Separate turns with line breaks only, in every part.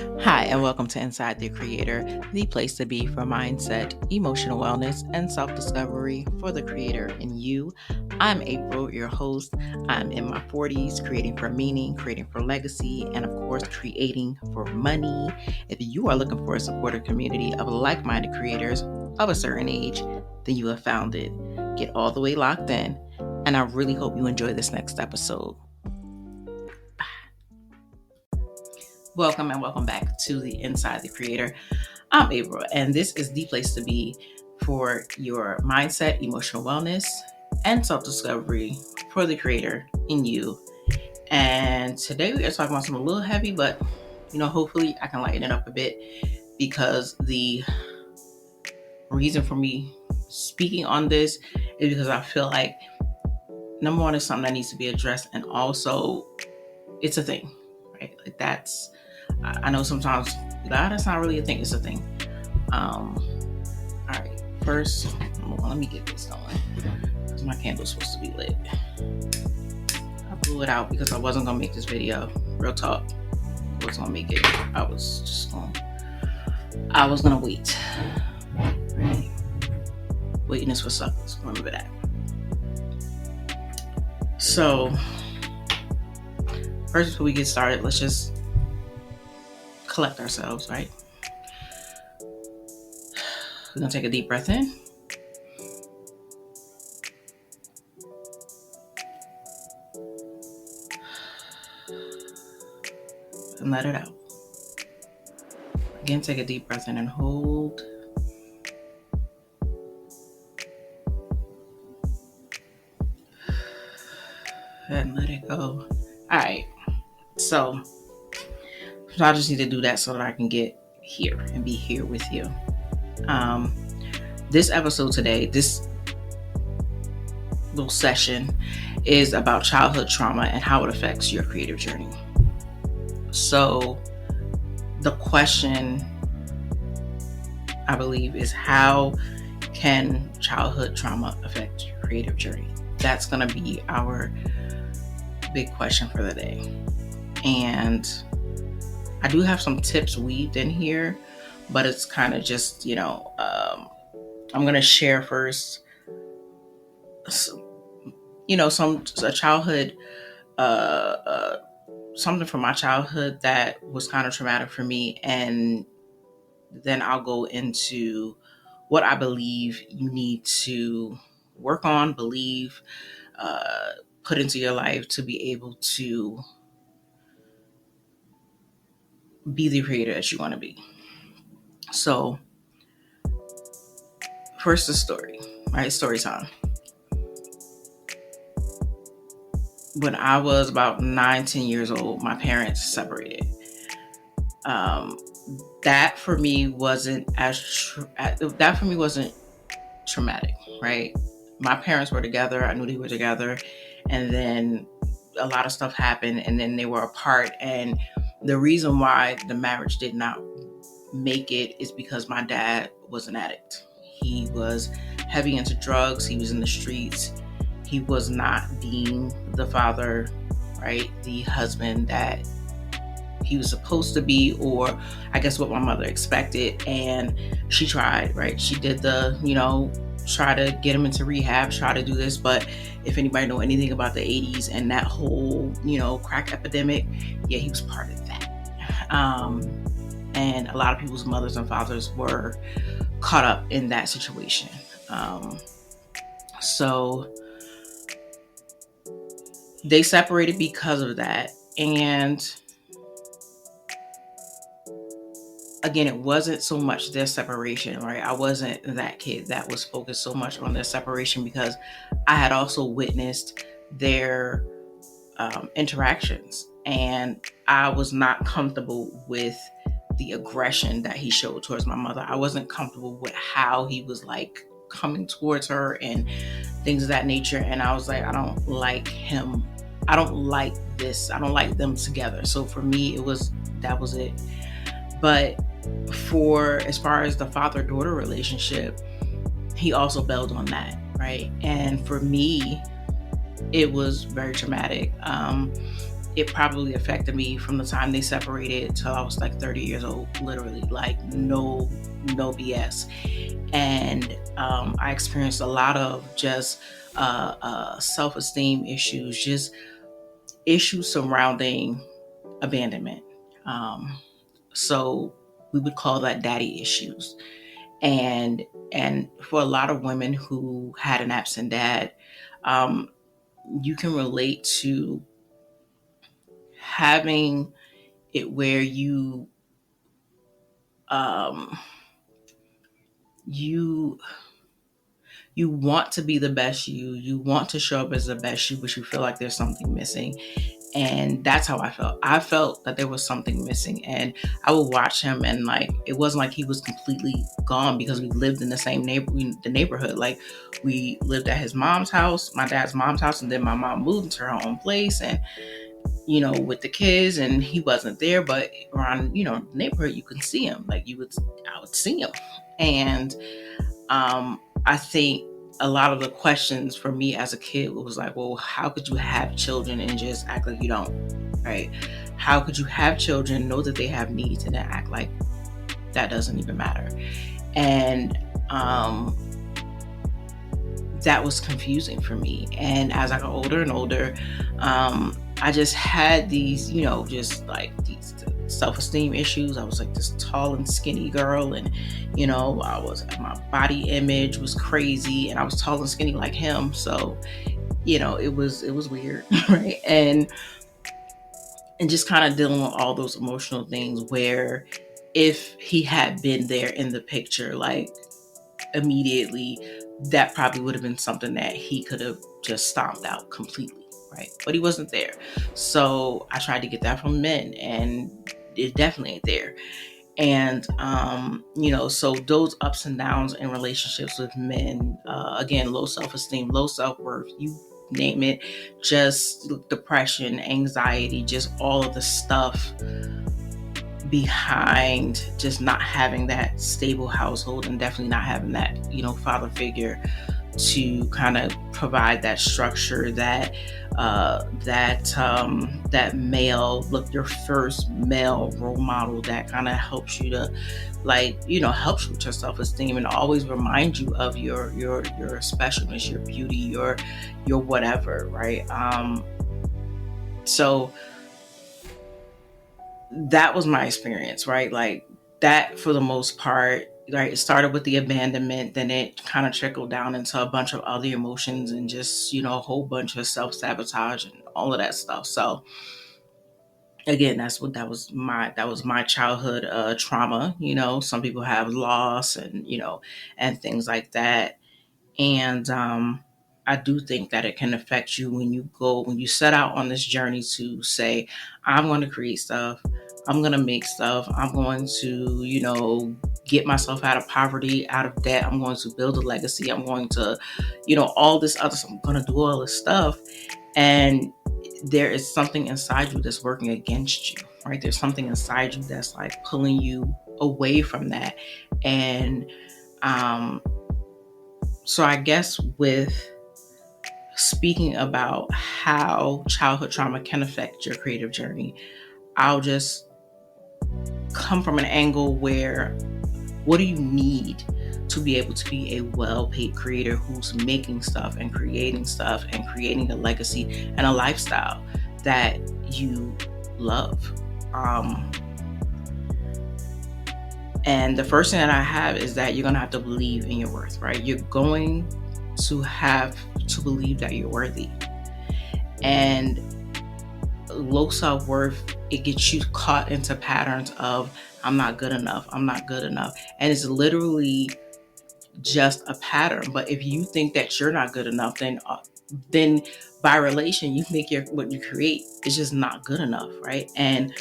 Hi, and welcome to Inside the Creator, the place to be for mindset, emotional wellness, and self discovery for the creator in you. I'm April, your host. I'm in my 40s, creating for meaning, creating for legacy, and of course, creating for money. If you are looking for a supportive community of like minded creators of a certain age, then you have found it. Get all the way locked in, and I really hope you enjoy this next episode. Welcome and welcome back to the Inside the Creator. I'm April, and this is the place to be for your mindset, emotional wellness, and self-discovery for the creator in you. And today we are talking about something a little heavy, but hopefully I can lighten it up a bit because the reason for me speaking on this is because I feel like number one is something that needs to be addressed, and also it's a thing, right? Like I know sometimes that's not really a thing, it's a thing. All right, first, let me get this going because my candle's supposed to be lit. I blew it out because I wasn't gonna make this video. Real talk, I wasn't gonna make it. I was gonna wait. Right? Waiting is for suckers. Remember that. So, first, before we get started, let's just collect ourselves, right? We're gonna take a deep breath in. And let it out. Again, take a deep breath in and hold. And let it go. All right. So I just need to do that so that I can get here and be here with you. This episode today, this little session is about childhood trauma and how it affects your creative journey. So the question, I believe, is how can childhood trauma affect your creative journey? That's going to be our big question for the day. And I do have some tips weaved in here, but it's kind of just, I'm going to share first, a childhood, something from my childhood that was kind of traumatic for me. And then I'll go into what I believe you need to work on, believe, put into your life to be able to be the creator that you want to be. So first, the story, right? Story time. When I was about 9-10 years old, my parents separated. That for me wasn't traumatic, right? My parents were together. I knew they were together, and then a lot of stuff happened, and then they were apart. And the reason why the marriage did not make it is because my dad was an addict. He was heavy into drugs. He was in the streets. He was not being the father, right? The husband that he was supposed to be, or I guess what my mother expected. And she tried, right? She did the, try to get him into rehab, try to do this. But if anybody know anything about the 80s and that whole, crack epidemic, yeah, he was part of that. And a lot of people's mothers and fathers were caught up in that situation. So they separated because of that. And again, it wasn't so much their separation, right? I wasn't that kid that was focused so much on their separation because I had also witnessed their interactions, and I was not comfortable with the aggression that he showed towards my mother. I wasn't comfortable with how he was like coming towards her and things of that nature. And I was like, I don't like him. I don't like this. I don't like them together. So for me, that was it. But for as far as the father-daughter relationship, he also bailed on that, right? And for me, it was very traumatic. it probably affected me from the time they separated till I was like 30 years old, literally, like no BS. And I experienced a lot of just self-esteem issues, just issues surrounding abandonment. Um, so we would call that daddy issues. And for a lot of women who had an absent dad, um, you can relate to having it where um, you you want to be the best you want to show up as the best you, but you feel like there's something missing. And that's how I felt that there was something missing. And I would watch him, and like it wasn't like he was completely gone, because we lived in the same neighborhood. Like we lived at his mom's house, my dad's mom's house, and then my mom moved into her own place, and with the kids, and he wasn't there, but around the neighborhood you can see him. Like I would see him. And I think a lot of the questions for me as a kid was like, well, how could you have children and just act like you don't, right? How could you have children, know that they have needs, and then act like that doesn't even matter? And that was confusing for me. And as I got older and older, I just had these, just like these self-esteem issues. I was like this tall and skinny girl, and my body image was crazy, and I was tall and skinny like him. So, it was weird, right? And just kind of dealing with all those emotional things, where if he had been there in the picture, like immediately, that probably would have been something that he could have just stomped out completely, right? But he wasn't there. So I tried to get that from men, and it definitely ain't there. And so those ups and downs in relationships with men, again, low self-esteem, low self-worth, you name it, just depression, anxiety, just all of the stuff behind just not having that stable household, and definitely not having that father figure to kind of provide that structure, that male, look, your first male role model that kind of helps you to helps you with your self-esteem, and always remind you of your specialness, your beauty, your whatever, right? So that was my experience, right? Like that, for the most part, right? It started with the abandonment, then it kind of trickled down into a bunch of other emotions, and just, a whole bunch of self-sabotage and all of that stuff. So again, that was my childhood trauma. Some people have loss, and and things like that. And I do think that it can affect you when you set out on this journey to say, I'm going to create stuff, I'm going to make stuff, I'm going to, get myself out of poverty, out of debt, I'm going to build a legacy, I'm going to, all this other stuff, I'm going to do all this stuff. And there is something inside you that's working against you, right? There's something inside you that's like pulling you away from that. And so I guess with speaking about how childhood trauma can affect your creative journey, I'll just come from an angle where, what do you need to be able to be a well-paid creator who's making stuff and creating a legacy and a lifestyle that you love? And the first thing that I have is that you're going to have to believe in your worth, right? You're going to have to believe that you're worthy. And low self-worth, it gets you caught into patterns of, I'm not good enough, I'm not good enough. And it's literally just a pattern. But if you think that you're not good enough, then by relation, you think what you create is just not good enough, right? And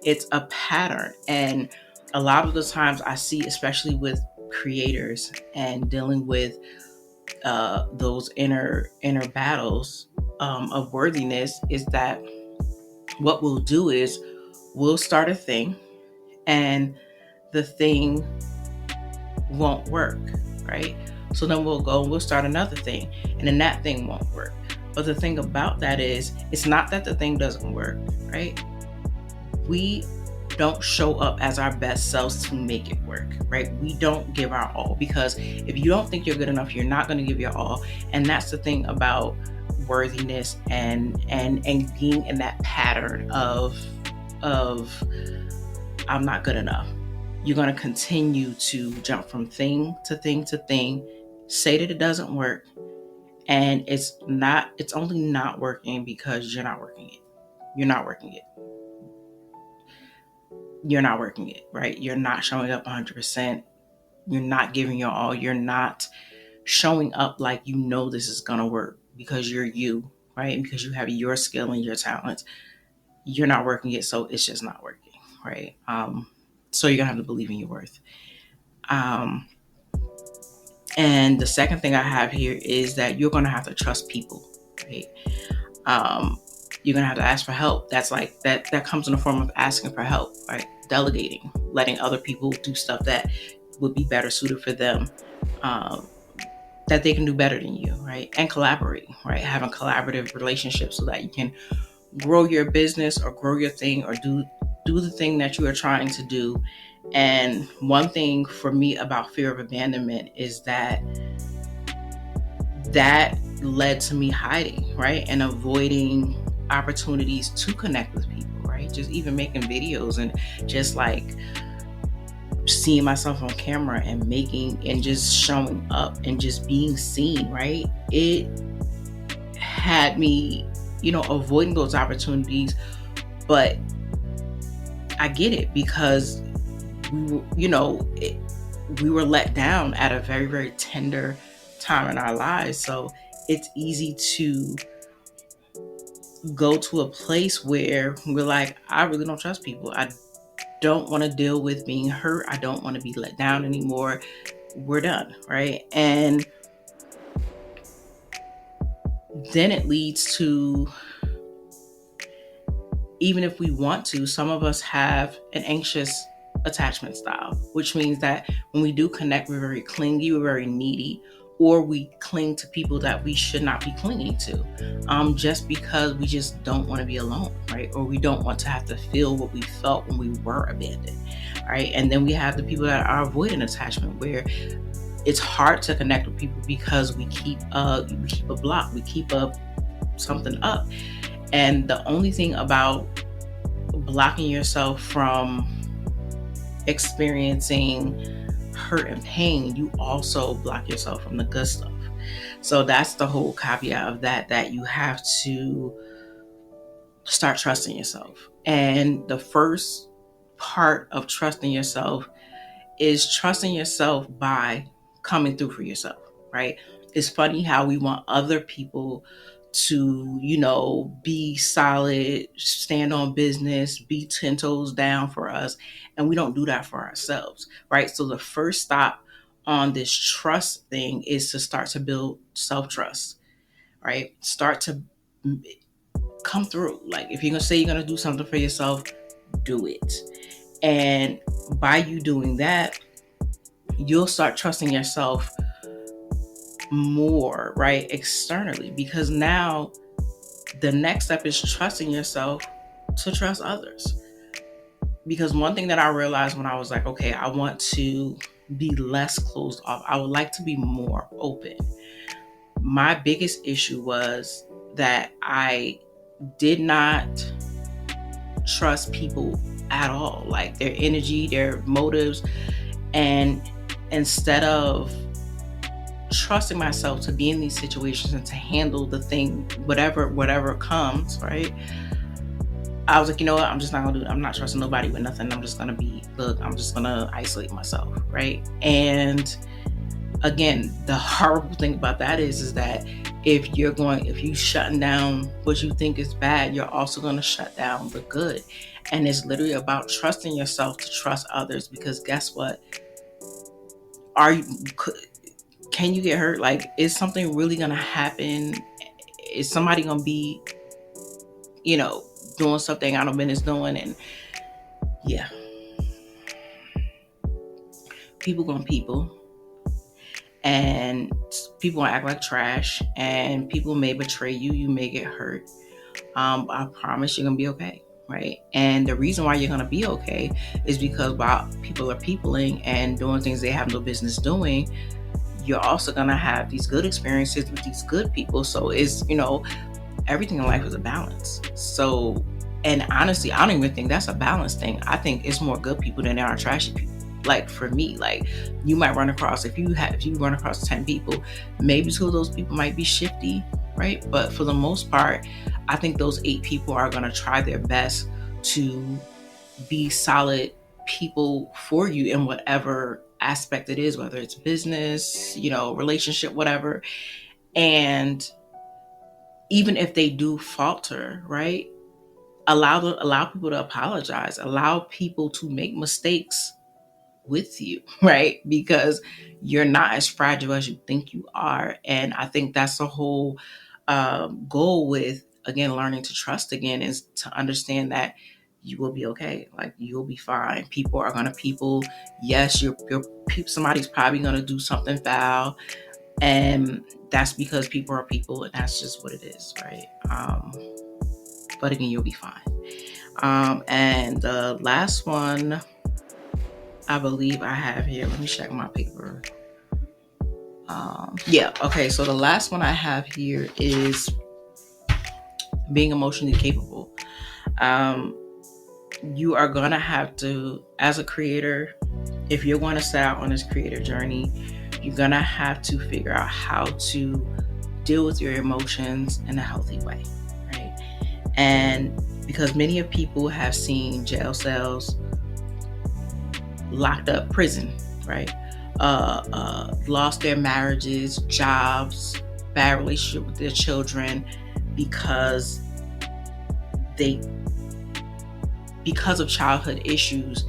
it's a pattern. And a lot of the times I see, especially with creators and dealing with those inner battles of worthiness, is that what we'll do is we'll start a thing, and the thing won't work, right? So then we'll go and we'll start another thing, and then that thing won't work. But the thing about that is, it's not that the thing doesn't work, right? We don't show up as our best selves to make it work, right? We don't give our all, because if you don't think you're good enough, you're not going to give your all. And that's the thing about worthiness and being in that pattern of I'm not good enough. You're going to continue to jump from thing to thing to thing, say that it doesn't work, and it's only not working because you're not working it. You're not working it. You're not working it, right? You're not showing up 100%. You're not giving your all. You're not showing up like you know this is going to work because you're you, right? Because you have your skill and your talents. You're not working it, so it's just not working, right? So you're going to have to believe in your worth. And the second thing I have here is that you're going to have to trust people, right? You're going to have to ask for help. That's like that comes in the form of asking for help, right? Delegating, letting other people do stuff that would be better suited for them, that they can do better than you, right? And collaborating, right? Having collaborative relationships so that you can grow your business or grow your thing or do the thing that you are trying to do. And one thing for me about fear of abandonment is that led to me hiding, right? And avoiding opportunities to connect with people, right? Just even making videos and just like seeing myself on camera and making and just showing up and just being seen, right? It had me, avoiding those opportunities. But I get it, because we were let down at a very, very tender time in our lives. So it's easy to go to a place where we're like, I really don't trust people. I don't want to deal with being hurt. I don't want to be let down anymore. We're done, right? And then it leads to, even if we want to, some of us have an anxious attachment style, which means that when we do connect, we're very clingy, we're very needy, or we cling to people that we should not be clinging to, just because we just don't want to be alone, right? Or we don't want to have to feel what we felt when we were abandoned, right? And then we have the people that are avoiding attachment, where it's hard to connect with people because we keep a block, we keep something up. And the only thing about blocking yourself from experiencing hurt and pain, you also block yourself from the good stuff. So that's the whole caveat of that you have to start trusting yourself. And the first part of trusting yourself is trusting yourself by coming through for yourself, right? It's funny how we want other people to, be solid, stand on business, be 10 toes down for us. And we don't do that for ourselves, right? So the first stop on this trust thing is to start to build self-trust, right? Start to come through. Like, if you're going to say you're going to do something for yourself, do it. And by you doing that, you'll start trusting yourself more, right? Externally, because now the next step is trusting yourself to trust others. Because one thing that I realized when I was like, okay, I want to be less closed off, I would like to be more open. My biggest issue was that I did not trust people at all, like their energy, their motives. And instead of trusting myself to be in these situations and to handle the thing, whatever comes, right? I was like, you know what? I'm just not gonna do it. I'm not trusting nobody with nothing. I'm just gonna isolate myself, right? And again, the horrible thing about that is that if you shutting down what you think is bad, you're also gonna shut down the good. And it's literally about trusting yourself to trust others, because guess what? Can you get hurt? Like, is something really gonna happen? Is somebody gonna be, doing something out of business doing? And yeah, people gonna people. and people act like trash, and people may betray you. You may get hurt. I promise you're gonna be okay, right? And the reason why you're gonna be okay is because while people are peopling and doing things they have no business doing, you're also gonna have these good experiences with these good people. So it's, everything in life is a balance. So, and honestly, I don't even think that's a balance thing. I think it's more good people than there are trashy people. Like for me, like you might run across, if you run across 10 people, maybe 2 of those people might be shifty, right? But for the most part, I think those 8 people are going to try their best to be solid people for you in whatever aspect it is, whether it's business, relationship, whatever. And even if they do falter, right? Allow people to apologize, allow people to make mistakes with you, right? Because you're not as fragile as you think you are. And I think that's the whole goal with, again, learning to trust again, is to understand that you will be okay. Like you'll be fine. People are gonna people. Yes, somebody's probably gonna do something foul, and that's because people are people, and that's just what it is, right? But again, you'll be fine. And the last one I believe I have here, let me check my paper. Yeah, okay, so the last one I have here is being emotionally capable. You are going to have to, as a creator, if you're going to set out on this creator journey, you're going to have to figure out how to deal with your emotions in a healthy way, right? And because many of people have seen jail cells, locked up, prison, right? Lost their marriages, jobs, bad relationship with their children because of childhood issues,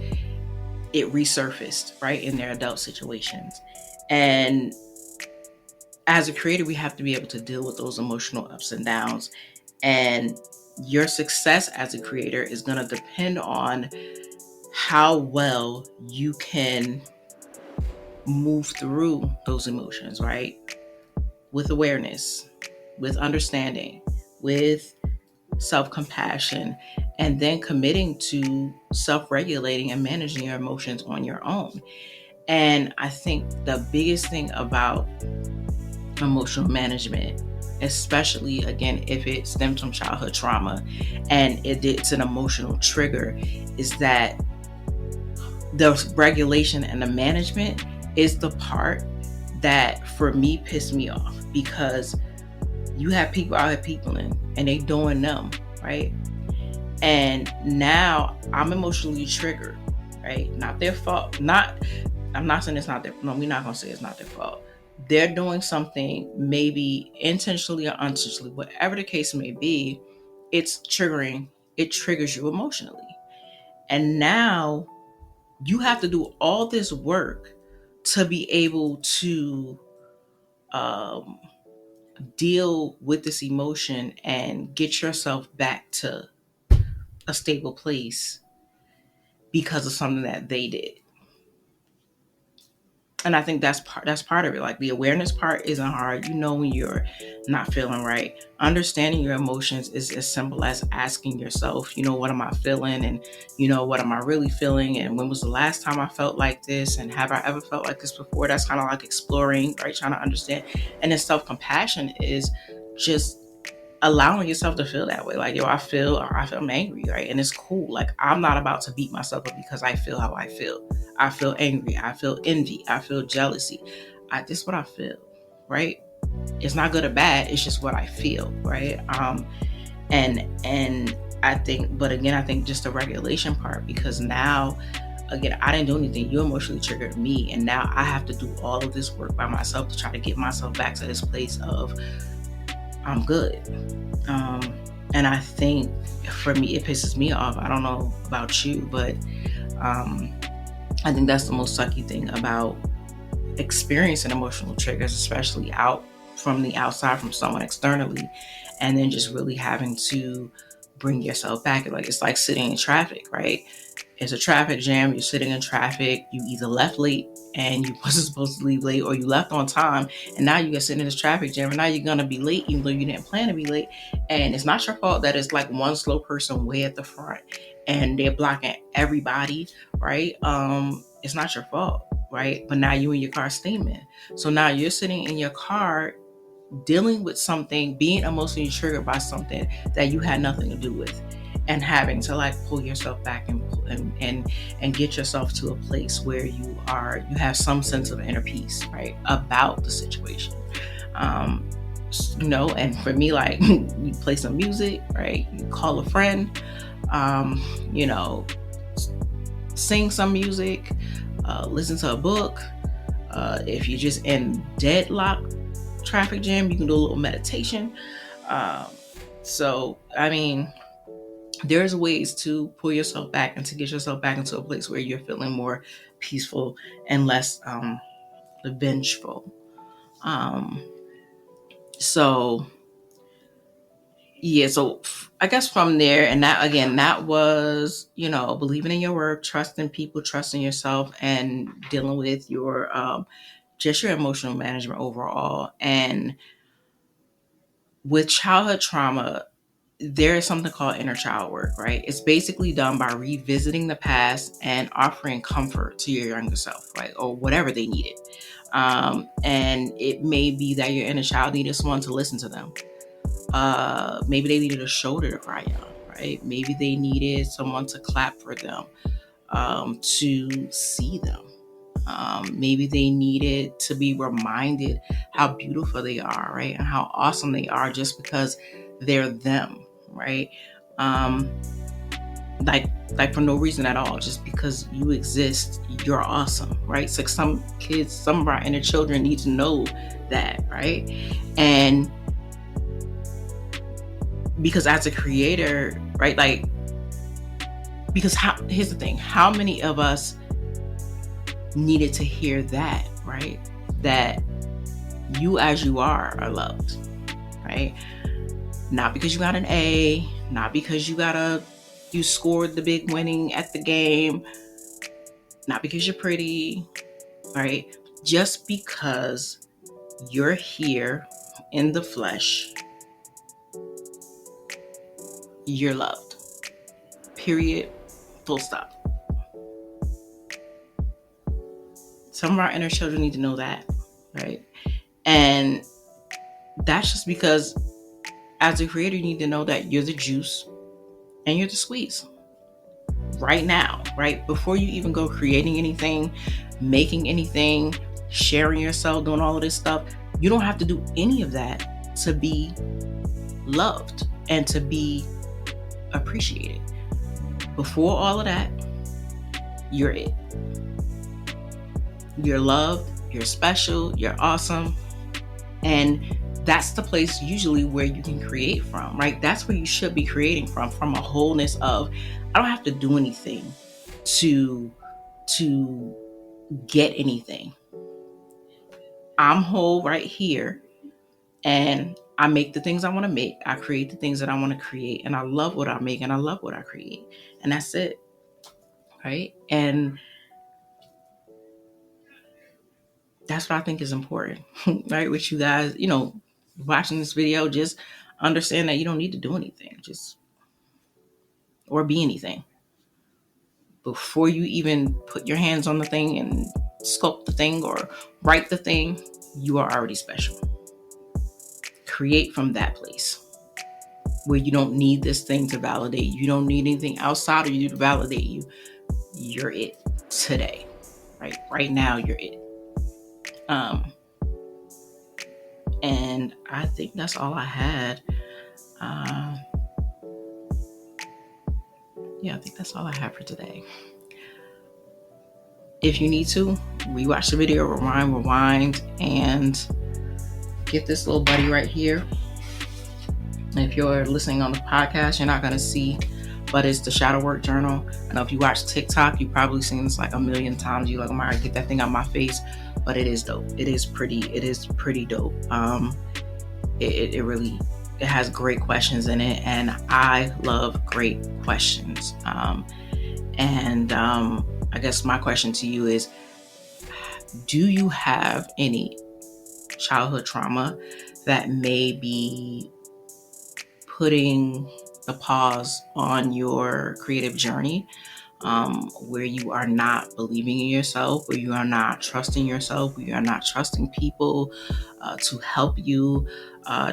it resurfaced, right, in their adult situations. And as a creator, we have to be able to deal with those emotional ups and downs. And your success as a creator is going to depend on how well you can move through those emotions, right? With awareness, with understanding, with self-compassion, and then committing to self-regulating and managing your emotions on your own. And I think the biggest thing about emotional management, especially again if it stems from childhood trauma and it's an emotional trigger, is that the regulation and the management is the part that for me pissed me off, because you have people out here peopling and they doing them, right? And now I'm emotionally triggered, right? Not their fault. I'm not saying it's not their, no, we're not gonna say it's not their fault. They're doing something maybe intentionally or unintentionally, whatever the case may be, it triggers you emotionally. And now you have to do all this work to be able to deal with this emotion and get yourself back to a stable place because of something that they did. And I think that's part of it. Like the awareness part isn't hard. When you're not feeling right. Understanding your emotions is as simple as asking yourself, what am I feeling? And, what am I really feeling? And when was the last time I felt like this? And have I ever felt like this before? That's kind of like exploring, right? Trying to understand. And then self-compassion is just allowing yourself to feel that way. Like, I'm angry, right? And it's cool. Like, I'm not about to beat myself up because I feel how I feel. I feel angry. I feel envy. I feel jealousy. This is what I feel, right? It's not good or bad. It's just what I feel, right? And I think just the regulation part, because now, again, I didn't do anything. You emotionally triggered me. And now I have to do all of this work by myself to try to get myself back to this place of I'm good. And I think for me, it pisses me off. I don't know about you, but I think that's the most sucky thing about experiencing emotional triggers, especially out from the outside, from someone externally, and then just really having to bring yourself back. It's like sitting in traffic, right? it's a traffic jam, you're sitting in traffic, you either left late and you wasn't supposed to leave late, or you left on time and now you're sitting in this traffic jam and now you're gonna be late even though you didn't plan to be late. And it's not your fault that it's like one slow person way at the front and they're blocking everybody, right? It's not your fault, right? But now you in your car steaming. So now you're sitting in your car dealing with something, being emotionally triggered by something that you had nothing to do with, and having to like pull yourself back and get yourself to a place where you have some sense of inner peace, right, about the situation. And for me, like, you play some music, right, you call a friend, sing some music, listen to a book. If you're just in deadlock traffic jam, you can do a little meditation. There's ways to pull yourself back and to get yourself back into a place where you're feeling more peaceful and less vengeful. So I guess from there, and that was, believing in your work, trusting people, trusting yourself, and dealing with your just your emotional management overall. And with childhood trauma, there is something called inner child work, right? It's basically done by revisiting the past and offering comfort to your younger self, right? Or whatever they needed. And it may be that your inner child needed someone to listen to them. Maybe they needed a shoulder to cry on, right? Maybe they needed someone to clap for them, to see them. Maybe they needed to be reminded how beautiful they are, right? And how awesome they are just because they're them, right? Like for no reason at all, just because you exist, you're awesome, right? So some kids, some of our inner children need to know that, right? And because as a creator, right, here's the thing, how many of us needed to hear that, right? That you as you are loved, right? Not because you got an A, not because you scored the big winning at the game, not because you're pretty, right? Just because you're here in the flesh, you're loved. Period. Full stop. Some of our inner children need to know that, right? And that's just because as a creator, you need to know that you're the juice and you're the squeeze right now, right? Before you even go creating anything, making anything, sharing yourself, doing all of this stuff, you don't have to do any of that to be loved and to be appreciated. Before all of that, you're it. You're loved, you're special, you're awesome. And that's the place usually where you can create from, right? That's where you should be creating from a wholeness of, I don't have to do anything to get anything. I'm whole right here, and I make the things I want to make. I create the things that I want to create, and I love what I make and I love what I create. And that's it, right? And that's what I think is important, right? With you guys, watching this video, just understand that you don't need to do anything, or be anything. Before you even put your hands on the thing and sculpt the thing or write the thing, you are already special. Create from that place where you don't need this thing to validate you. You don't need anything outside of you to validate you. You're it today, right? Right now, you're it. And I think that's all I had. I think that's all I have for today. If you need to, rewatch the video, rewind, and get this little buddy right here. If you're listening on the podcast, you're not going to see, but it's the Shadow Work Journal. I know if you watch TikTok, you've probably seen this like a million times. You're like, oh my God, get that thing out of my face. But it is dope. It is pretty dope. It has great questions in it, and I love great questions. And I guess my question to you is, do you have any childhood trauma that may be putting the pause on your creative journey, where you are not believing in yourself, where you are not trusting yourself, where you are not trusting people to help you,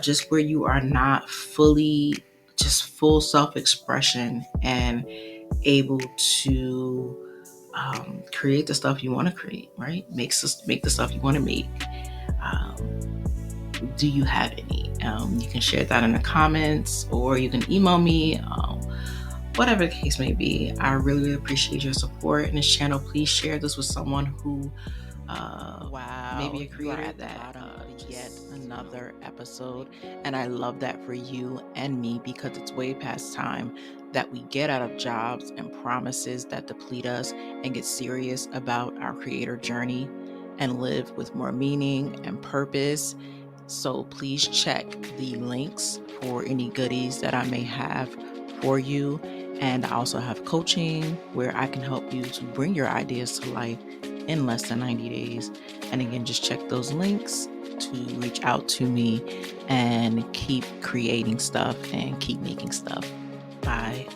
just where you are not full self-expression and able to create the stuff you want to create, right? Make the stuff you want to make. Um, do you have any? You can share that in the comments, or you can email me. Whatever the case may be, I really, really appreciate your support in this channel. Please share this with someone who maybe a creator
at the
that
bottom of yet another episode, and I love that for you and me, because it's way past time that we get out of jobs and promises that deplete us and get serious about our creator journey and live with more meaning and purpose. So please check the links for any goodies that I may have for you. And I also have coaching where I can help you to bring your ideas to life in less than 90 days. And again, just check those links to reach out to me and keep creating stuff and keep making stuff. Bye.